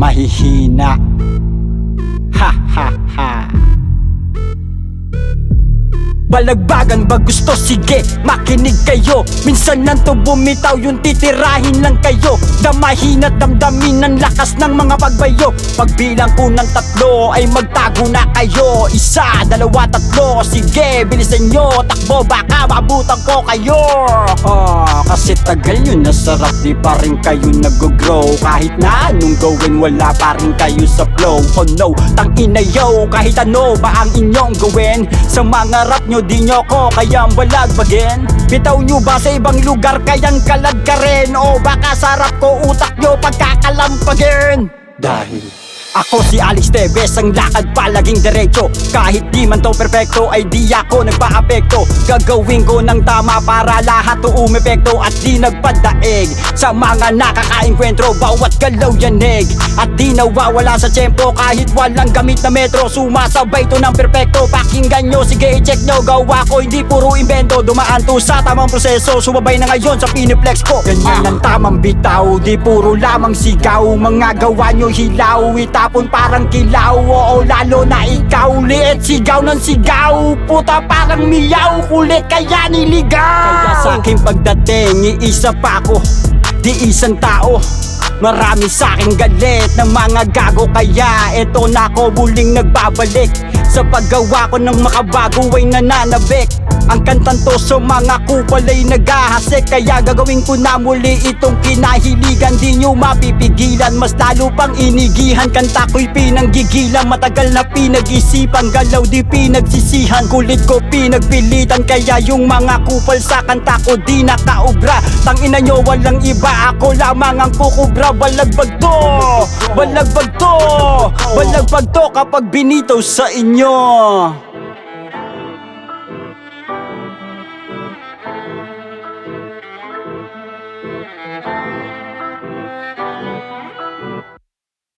mahihina. Ha ha ha. Balagbagan ba gusto? Sige, makinig kayo. Minsan nanto bumitaw yung titirahin lang kayo. Damahin at damdamin ang lakas ng mga pagbayo. Pagbilang ko ng 3 ay magtago na kayo. 1, 2, 3, sige bilisan nyo. Takbo baka mabutan ko kayo. Kasi tagal yun nasarap, di pa rin kayo nag-grow. Kahit na anong gawin wala pa rin kayo sa flow. Oh no, tangina yo, kahit ano ba ang inyong gawin, sa mga rap nyo di nyo ko kayang balagbagin. Bitaw nyo ba sa ibang lugar kayang kalad ka rin? O baka sarap ko utak nyo pagkakalampagin. Dahil ako si Alex Tevez, ang lakad palaging diretso. Kahit di man to perfecto ay di ako nagpa-apekto. Gagawin ko ng tama para lahat to umepekto. At di nagpadaig sa mga nakakaengkwentro. Bawat galaw yanig at di nawawala sa tiyempo. Kahit walang gamit na metro, sumasabay to ng perfecto. Pakinggan nyo, sige i-check nyo. Gawa ko hindi puro invento. Dumaan to sa tamang proseso. Sumabay na ngayon sa piniplex ko. Ganyan ang tamang bitaw, di puro lamang sigaw. Mga gawa nyo hilaw, itapon parang kilaw. Oo lalo na ikaw, liit sigaw ng sigaw. Puta parang miyaw, kulit kaya niligaw. Kaya sa aking pagdating, iisa pa ako, di isang tao. Marami sa aking galit ng mga gago. Kaya eto na ako muling nagbabalik. Sa paggawa ko ng makabago ay nananabik. Ang kantang to sa mga kupal ay naghahasik. Kaya gagawin ko na muli itong kinahiligan. Di nyo mapipigilan, mas lalo pang inigihan. Kanta ko'y pinanggigilan, matagal na pinag-isipan. Galaw di pinagsisihan, kulit ko pinagpilitan. Kaya yung mga kupal sa kanta ko di nakaubra. Tangina nyo walang iba, ako lamang ang kukubra. Balagbag to, balagbag to, balagbag to kapag binitaw sa inyo.